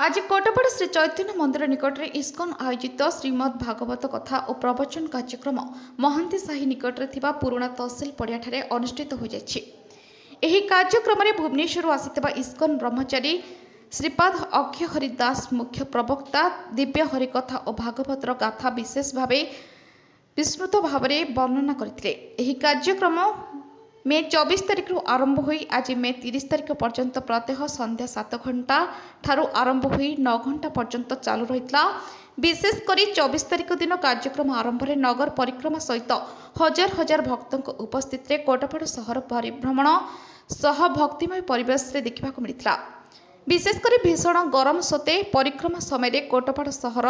आज कोटपाड़ श्री चैतन्य मंदिर निकट में इस्कन आयोजित श्रीमद् भागवत कथा और प्रवचन कार्यक्रम महांती साही निकट में पुराणा तहसिल पड़िया अनुष्ठित हो जाएछि। एही कार्यक्रम में भुवनेश्वर आसिथिबा इस्कन ब्रह्मचारी श्रीपाद अक्षय हरिदास मुख्य प्रवक्ता दिव्य हरिकथा और भागवतर गाथा विशेष भाव विस्तृत भाव में वर्णना करथिले। एही कार्यक्रम मे 24 तारिख आरंभ हुई आज मे 30 तारिख पर्यंत प्रत्यह संध्या 7 घंटा ठारू आरंभ हुई 9 घंटा पर्यंत चालू रहितला। विशेषकर 24 तारिख दिन कार्यक्रम आरंभ में नगर परिक्रमा सहित हजार हजार भक्तों उपस्थित रे कोटपाड़ सहर परिभ्रमण सह भक्तिमय परिवेश रे देखा मिलता। विशेषकर भीषण गरम सते परिक्रमा समय कोटपाड़ सहर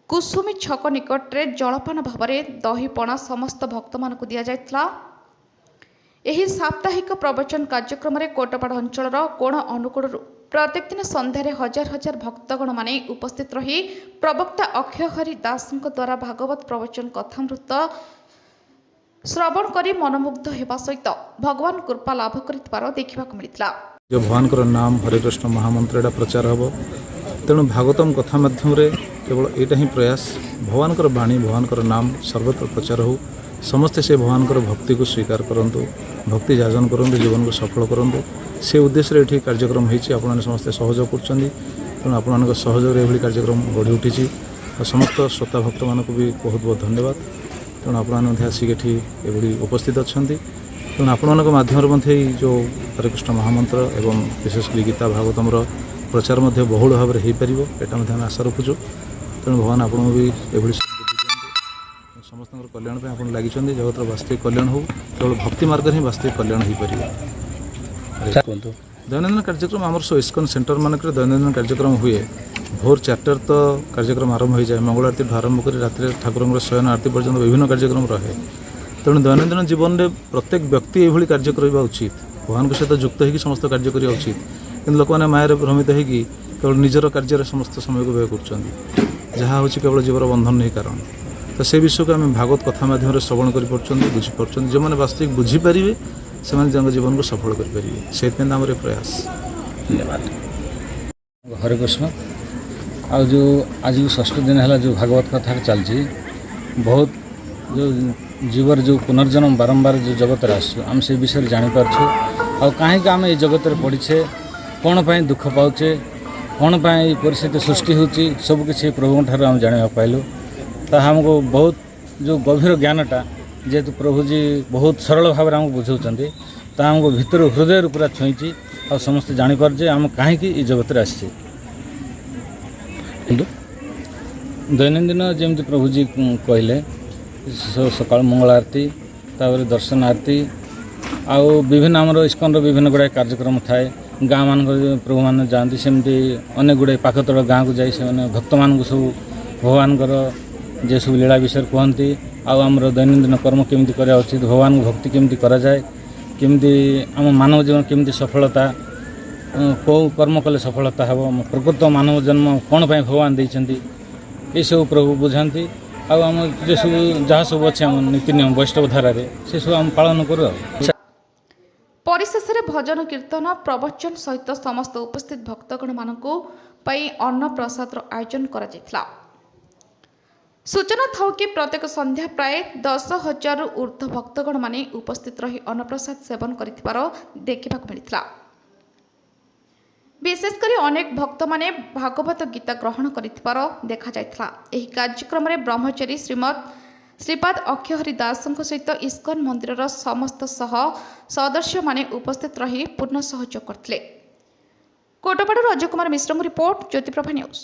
कुसुमी छक निकट में जलपान भाव में दहीपणा समस्त भक्त मान दि जाइतला। एही साप्ताहिक प्रवचन कार्यक्रम में कोटपाड़ अंचल कोण अनुकूल प्रत्येक दिन संध्यारे हजार हजार भक्तगण माने उपस्थित रही प्रवक्ता अक्षय हरिदास द्वारा भागवत प्रवचन कथामृत श्रवण करी मनमुग्ध होगा सहित भगवान कृपा लाभ कर देखा मिलता। जो भगवान नाम हरे कृष्ण महामंत्र एटा प्रचार हम तेणु भागवतम कथा माध्यम केवल यहाँ ही प्रयास भगवान बाणी भगवान नाम सर्वत्र प्रचार हो समस्ते से भगवान भक्ति को स्वीकार करूँ भक्ति जाजन करूँ जीवन को सफल करूँ से उद्देश्य ये कार्यक्रम होती आपने समस्ते सहयोग कर आपण सहयोग ये कार्यक्रम गढ़ी उठी समस्त श्रोता भक्त मानक भी बहुत बहुत धन्यवाद। तेणु आपने आसिक ये उपस्थित अच्छा तेणु आपण माध्यम जो हरे कृष्ण महामंत्र एवं विशेषकर गीता भागवतम प्रचार बहुल भाव में हो पार यहाँ आशा रखुचु। तेणु भगवान आपको भी ये समस्त कल्याण पे आपन लगी जगत वास्तविक कल्याण हो केवल भक्ति मार्ग ही वास्तविक कल्याण हो पार। दैनंदिन कार्यक्रम आमर सो इस्कन सेंटर मानक दैनंदिन कार्यक्रम हुए भोर 4 तो कार्यक्रम आरंभ हो जाए मंगल आरती आरंभ कर रात ठाकुर शयन आरती पर्यटन विभिन्न कार्यक्रम रहे। तेणु दैनंदिन जीवन में प्रत्येक व्यक्ति ये कार्य करवा उचित भगवान सहित युक्त हो समस्त कार्य करवा उचित कि लोक मैंने मायर भ्रमित हो केवल निजर कार्य समस्त समय को व्यय कर केवल जीवर बंधन नहीं कारण तो से विषय को आम भागवत कथा माध्यम श्रवण कर बुझीपार जो मैंने वास्तविक बुझीपारे से जीवन को सफल करें से प्रयास। धन्यवाद। हरे कृष्ण आ जो आज 6 दिन है जो भागवत कथा चलती बहुत जो जीवर जो पुनर्जन्म बारंबार जो जगत आम से विषय जापर कहीं आम ये जगत पड़े कौन पर दुख पाचे कौन पर परिस्थिति सृष्टि होती सबकि प्रभु ठार आम जाना पाइलु ता हमको बहुत जो गभीर ज्ञानटा जेहेतु प्रभुजी बहुत सरल भाव में आमको बुझाऊँच ता हमको भितर हृदय पूरा छुईची और समस्ते जापारे आम कहीं जगत आसी दैनंदिन जमी प्रभुजी कहले सकाल मंगल आरती तापर दर्शन आरती आउ विभिन्न आमर इस्कन विभिन्न गुड़ाए कार्यक्रम थाए गाँ मान प्रभु मैंने जाती सेमती अनेक गुड़ाए पाखतल गाँव को जाए भक्त मान सब भगवान जे सब लीला विषय कहती आमर दैनंदिन कर्म केमती करा उचित भगवान को भक्ति केमती करा जाए केमती आम मानव जीवन केमती सफलता कौ कर्म कले सफलता हम प्रकृत मानव जन्म कौन पर भगवान देइछन्ति ये सब प्रभु बुझाती आम जो सब जहाँ सब अच्छे आम नीति नियम वैष्णव धारा से सब आम पालन करूँ। परिशेष भजन कीर्तन प्रवचन सहित समस्त उपस्थित भक्तगण मानकु पई अन्न प्रसाद आयोजन करा। सूचना था कि प्रत्येक संध्या प्राय 10,000 ऊर्ध्व भक्तगण माने उपस्थित रही अन्नप्रसाद सेवन करिथिबार देखा मिलता। विशेषकर अनेक भक्त माने भागवत गीता ग्रहण करिथिबार देखा जायथला। एही कार्यक्रम में ब्रह्मचारी श्रीपाद अक्षय हरिदास सहित इस्कन मंदिर समस्त सदस्य माने उपस्थित रही पूर्ण सहयोग करथिले। Kotpad Ajay Kumar Mishra report ज्योतिप्रभा news.